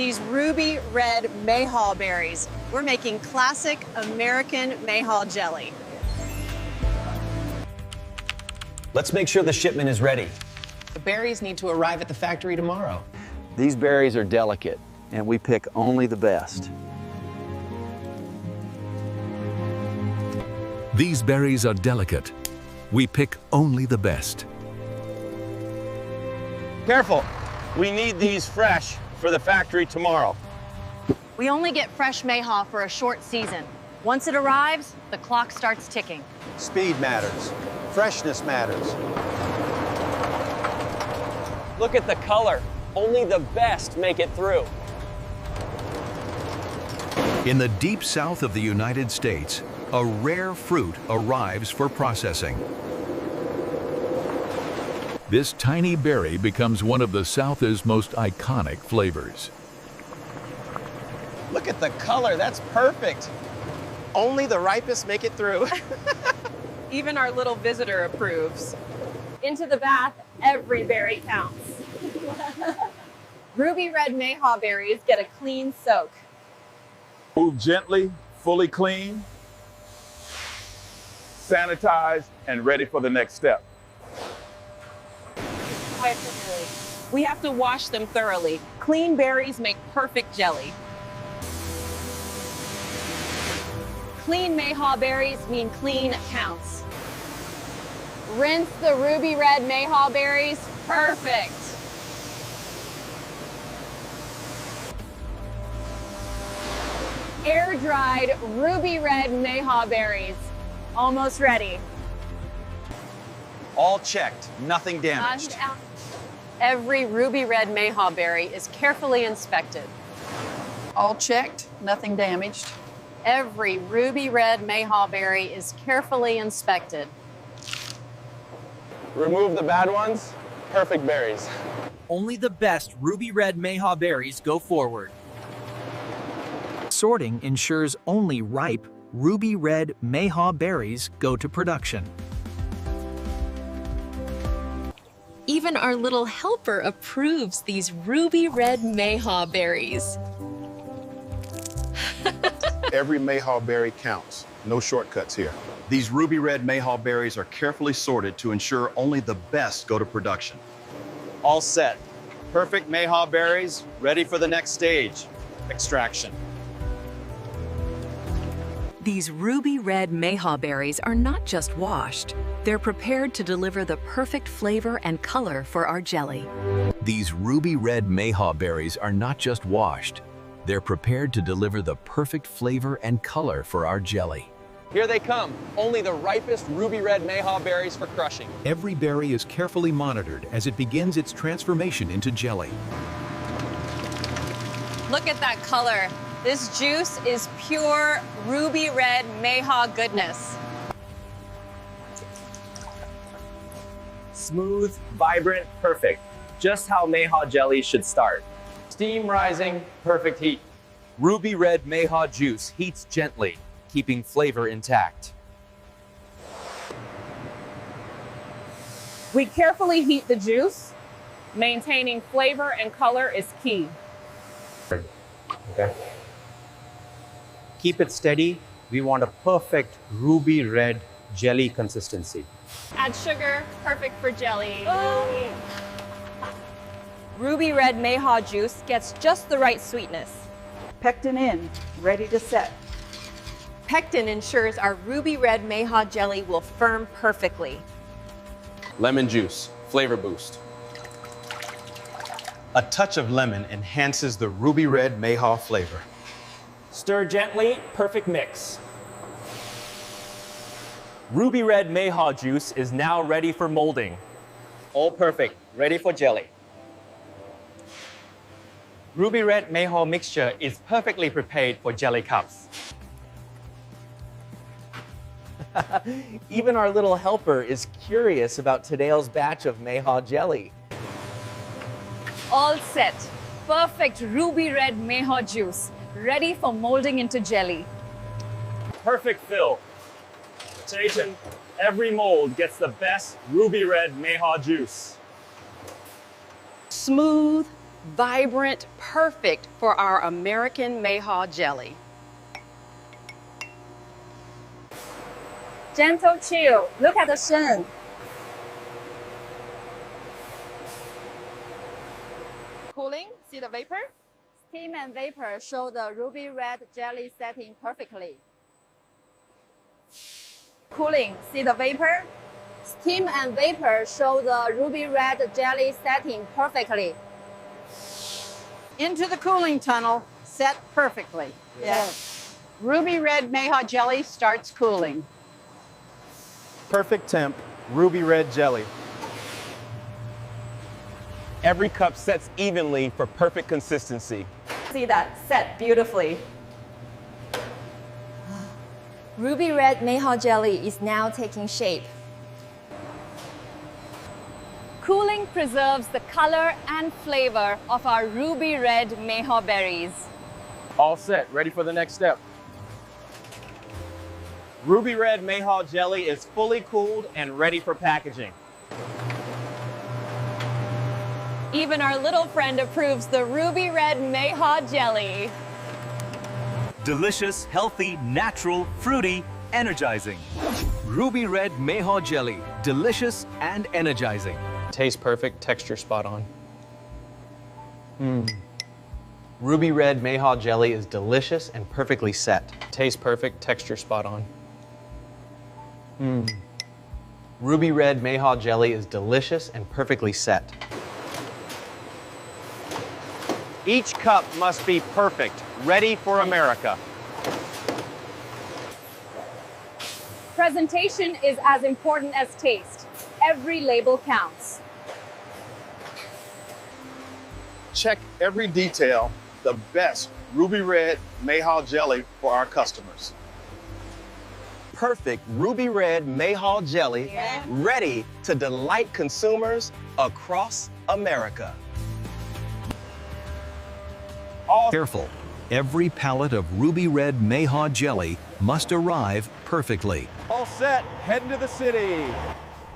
these ruby red Mayhaw berries. We're making classic American Mayhaw jelly. Let's make sure the shipment is ready. The berries need to arrive at the factory tomorrow. These berries are delicate, and we pick only the best. These berries are delicate. We pick only the best. Careful, we need these fresh for the factory tomorrow. We only get fresh Mayhaw for a short season. Once it arrives, the clock starts ticking. Speed matters. Freshness matters. Look at the color. Only the best make it through. In the deep south of the United States, a rare fruit arrives for processing. This tiny berry becomes one of the South's most iconic flavors. Look at the color, that's perfect. Only the ripest make it through. Even our little visitor approves. Into the bath, every berry counts. Ruby red Mayhaw berries get a clean soak. Move gently, fully clean, sanitized, and ready for the next step. We have to wash them thoroughly. Clean berries make perfect jelly. Clean Mayhaw berries mean clean counts. Rinse the ruby red Mayhaw berries. Perfect. Air-dried ruby red Mayhaw berries. Almost ready. All checked, nothing damaged. Every ruby red Mayhaw berry is carefully inspected. All checked, nothing damaged. Every ruby red Mayhaw berry is carefully inspected. Remove the bad ones, perfect berries. Only the best ruby red Mayhaw berries go forward. Sorting ensures only ripe, ruby red Mayhaw berries go to production. Even our little helper approves these ruby red Mayhaw berries. Every Mayhaw berry counts. No shortcuts here. These ruby red Mayhaw berries are carefully sorted to ensure only the best go to production. All set. Perfect Mayhaw berries, ready for the next stage, extraction. These ruby red Mayhaw berries are not just washed. They're prepared to deliver the perfect flavor and color for our jelly. These ruby red Mayhaw berries are not just washed. They're prepared to deliver the perfect flavor and color for our jelly. Here they come. Only the ripest ruby red Mayhaw berries for crushing. Every berry is carefully monitored as it begins its transformation into jelly. Look at that color. This juice is pure ruby red Mayhaw goodness. Smooth, vibrant, perfect. Just how Mayhaw jelly should start. Steam rising, perfect heat. Ruby red Mayhaw juice heats gently, keeping flavor intact. We carefully heat the juice. Maintaining flavor and color is key. Okay. Keep it steady. We want a perfect ruby red jelly consistency. Add sugar, perfect for jelly. Ruby red Mayhaw juice gets just the right sweetness. Pectin in, ready to set. Pectin ensures our ruby red Mayhaw jelly will firm perfectly. Lemon juice, flavor boost. A touch of lemon enhances the ruby red Mayhaw flavor. Stir gently, perfect mix. Ruby red Mayhaw juice is now ready for molding. All perfect, ready for jelly. Ruby red Mayhaw mixture is perfectly prepared for jelly cups. Even our little helper is curious about today's batch of Mayhaw jelly. All set. Perfect ruby red Mayhaw juice, ready for molding into jelly. Perfect fill. Satan, every mold gets the best ruby red Mayhaw juice. Smooth, vibrant, perfect for our American Mayhaw jelly. Gentle chill. Look at the shine. Cooling, see the vapor? Steam and vapor show the ruby red jelly setting perfectly. Cooling, see the vapor? Steam and vapor show the ruby red jelly setting perfectly. Into the cooling tunnel, set perfectly. Yes. Ruby red Mayhaw jelly starts cooling. Perfect temp, ruby red jelly. Every cup sets evenly for perfect consistency. See that set beautifully. Ruby red Mayhaw jelly is now taking shape. Cooling preserves the color and flavor of our ruby red Mayhaw berries. All set, ready for the next step. Ruby red Mayhaw jelly is fully cooled and ready for packaging. Even our little friend approves the ruby red Mayhaw jelly. Delicious, healthy, natural, fruity, energizing. Ruby red Mayhaw jelly, delicious and energizing. Tastes perfect, texture spot on. Ruby red Mayhaw jelly is delicious and perfectly set. Tastes perfect, texture spot on. Ruby red Mayhaw jelly is delicious and perfectly set. Each cup must be perfect, ready for America. Presentation is as important as taste. Every label counts. Check every detail, the best ruby red Mayhaw jelly for our customers. Perfect ruby red Mayhaw jelly, ready to delight consumers across America. Careful. Every pallet of ruby red Mayhaw jelly must arrive perfectly. All set, heading to the city.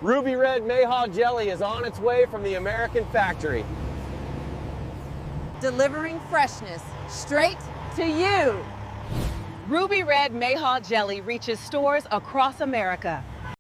Ruby red Mayhaw jelly is on its way from the American factory. Delivering freshness straight to you. Ruby red Mayhaw jelly reaches stores across America.